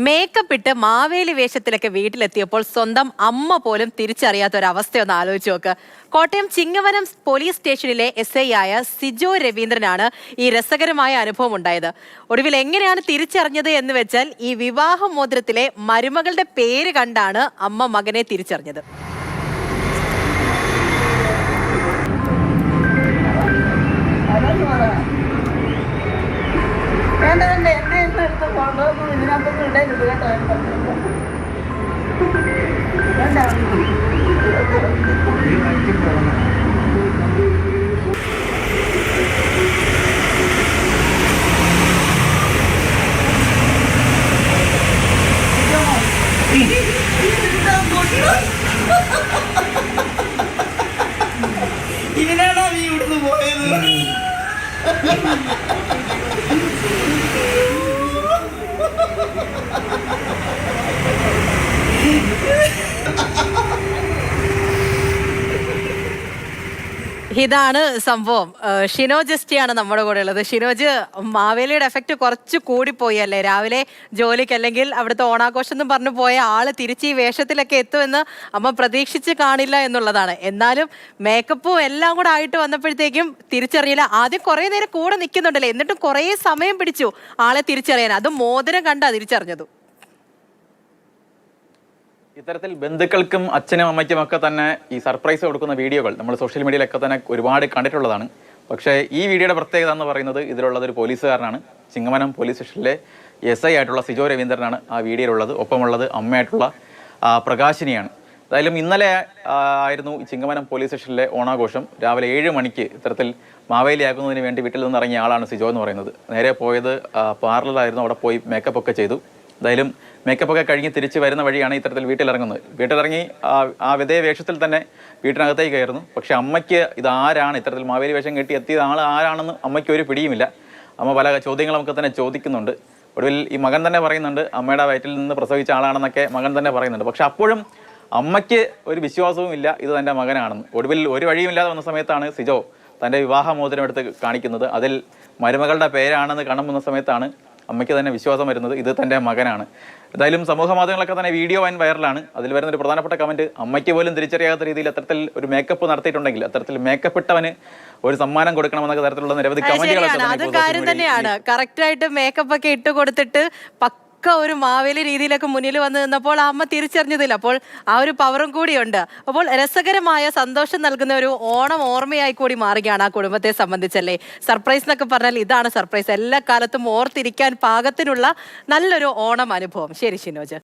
Makeup ഇട്ട് മാവേലി വേഷത്തിലൊക്കെ വീട്ടിലെത്തിയപ്പോൾ സ്വന്തം അമ്മ പോലും തിരിച്ചറിയാത്ത ഒരു അവസ്ഥയൊന്ന് ആലോചിച്ച് നോക്ക്. കോട്ടയം ചിങ്ങവനം പോലീസ് സ്റ്റേഷനിലെ SI ആയ സിജോ രവീന്ദ്രനാണ് ഈ രസകരമായ അനുഭവം ഉണ്ടായത്. ഒടുവിൽ എങ്ങനെയാണ് തിരിച്ചറിഞ്ഞത് എന്ന് വെച്ചാൽ ഈ വിവാഹ മോതിരത്തിലെ മരുമകളുടെ പേര് കണ്ടാണ് അമ്മ മകനെ തിരിച്ചറിഞ്ഞത്. ഇതിനാണോ നീ ഇവിടുന്ന് പോയത്? ഇതാണ് സംഭവം. ഷിനോജ് എസ്റ്റിയാണ് നമ്മുടെ കൂടെ ഉള്ളത്. ഷിനോജ്, മാവേലിയുടെ എഫക്റ്റ് കുറച്ച് കൂടിപ്പോയി അല്ലേ? രാവിലെ ജോലിക്ക് അല്ലെങ്കിൽ അവിടുത്തെ ഓണാഘോഷം എന്ന് പറഞ്ഞു പോയ ആള് തിരിച്ച് ഈ വേഷത്തിലൊക്കെ എത്തുമെന്ന് അമ്മ പ്രതീക്ഷിച്ച് കാണില്ല എന്നുള്ളതാണ്. എന്നാലും മേക്കപ്പും എല്ലാം കൂടെ ആയിട്ട് വന്നപ്പോഴത്തേക്കും തിരിച്ചറിയില്ല. ആദ്യം കുറെ നേരം കൂടെ നിൽക്കുന്നുണ്ടല്ലേ, എന്നിട്ടും കുറേ സമയം പിടിച്ചു ആളെ തിരിച്ചറിയാൻ. അതും മോതിരം കണ്ടാ തിരിച്ചറിഞ്ഞതു. ഇത്തരത്തിൽ ബന്ധുക്കൾക്കും അച്ഛനും അമ്മയ്ക്കും ഒക്കെ തന്നെ ഈ സർപ്രൈസ് കൊടുക്കുന്ന വീഡിയോകൾ നമ്മൾ സോഷ്യൽ മീഡിയയിലൊക്കെ തന്നെ ഒരുപാട് കണ്ടിട്ടുള്ളതാണ്. പക്ഷേ ഈ വീഡിയോയുടെ പ്രത്യേകത എന്ന് പറയുന്നത് ഇതിലുള്ളത് ഒരു പോലീസുകാരനാണ്. ചിങ്ങവനം പോലീസ് സ്റ്റേഷനിലെ SI ആയിട്ടുള്ള സിജോ രവീന്ദ്രനാണ് ആ വീഡിയോയിലുള്ളത്. ഒപ്പമുള്ളത് അമ്മയായിട്ടുള്ള പ്രകാശിനിയാണ്. എന്തായാലും ഇന്നലെ ആയിരുന്നു ഈ ചിങ്ങവനം പോലീസ് സ്റ്റേഷനിലെ ഓണാഘോഷം. രാവിലെ 7 മണിക്ക് ഇത്തരത്തിൽ മാവേലിയാക്കുന്നതിന് വേണ്ടി വീട്ടിൽ നിന്ന് ഇറങ്ങിയ ആളാണ് സിജോ എന്ന് പറയുന്നത്. നേരെ പോയത് പാർലറായിരുന്നു. അവിടെ പോയി മേക്കപ്പ് ഒക്കെ ചെയ്തു. എന്തായാലും മേക്കപ്പ് ഒക്കെ കഴിഞ്ഞ് തിരിച്ച് വരുന്ന വഴിയാണ് ഇത്തരത്തിൽ വീട്ടിലിറങ്ങുന്നത്. വീട്ടിലിറങ്ങി ആ വിധേയ വേഷത്തിൽ തന്നെ വീട്ടിനകത്തേക്ക് കയറുന്നു. പക്ഷെ അമ്മയ്ക്ക് ഇതാരാണ്, ഇത്തരത്തിൽ മാവേലി വേഷം കെട്ടി എത്തിയത് ആൾ ആരാണെന്ന് അമ്മയ്ക്ക് ഒരു പിടിയുമില്ല. അമ്മ പല ചോദ്യങ്ങളൊക്കെ തന്നെ ചോദിക്കുന്നുണ്ട്. ഒടുവിൽ ഈ മകൻ തന്നെ പറയുന്നുണ്ട് അമ്മയുടെ വയറ്റിൽ നിന്ന് പ്രസവിച്ച ആളാണെന്നൊക്കെ മകൻ തന്നെ പറയുന്നുണ്ട്. പക്ഷെ അപ്പോഴും അമ്മയ്ക്ക് ഒരു വിശ്വാസവും ഇല്ല ഇത് തൻ്റെ മകനാണെന്ന്. ഒടുവിൽ ഒരു വഴിയുമില്ലാതെ വന്ന സമയത്താണ് സിജോ തൻ്റെ വിവാഹ മോതിരം എടുത്ത് കാണിക്കുന്നത്. അതിൽ മരുമകളുടെ പേരാണെന്ന് കാണുന്ന സമയത്താണ് അമ്മയ്ക്ക് തന്നെ വിശ്വാസം വരുന്നത് ഇത് തൻ്റെ മകനാണ്. എന്തായാലും സമൂഹ മാധ്യമങ്ങളൊക്കെ തന്നെ വീഡിയോ വൈറലാണ്. അതിൽ വരുന്നൊരു പ്രധാനപ്പെട്ട കമൻറ്റ്, അമ്മയ്ക്ക് പോലും തിരിച്ചറിയാത്ത രീതിയിൽ അത്തരത്തിൽ ഒരു മേക്കപ്പ് നടത്തിയിട്ടുണ്ടെങ്കിൽ അത്തരത്തിൽ മേക്കപ്പ് ഇട്ടവന് ഒരു സമ്മാനം കൊടുക്കണമെന്നൊക്കെ തരത്തിലുള്ള നിരവധി കമന്റുകളൊക്കെ. അത് കാര്യം തന്നെയാണ്. കറക്റ്റായിട്ട് മേക്കപ്പ് ഒക്കെ ഇട്ട് കൊടുത്തിട്ട് ഒരു മാവേലി രീതിയിലൊക്കെ മുന്നിൽ വന്ന് നിന്നപ്പോൾ അമ്മ തിരിച്ചറിഞ്ഞതില്ല. അപ്പോൾ ആ ഒരു പവറും കൂടിയുണ്ട്. അപ്പോൾ രസകരമായ സന്തോഷം നൽകുന്ന ഒരു ഓണം ഓർമ്മയായി കൂടി മാറുകയാണ് ആ കുടുംബത്തെ സംബന്ധിച്ചല്ലേ. സർപ്രൈസ് എന്നൊക്കെ പറഞ്ഞാൽ ഇതാണ് സർപ്രൈസ്. എല്ലാ കാലത്തും ഓർത്തിരിക്കാൻ പാകത്തിനുള്ള നല്ലൊരു ഓണം അനുഭവം. ശരി ഷിനോജ്.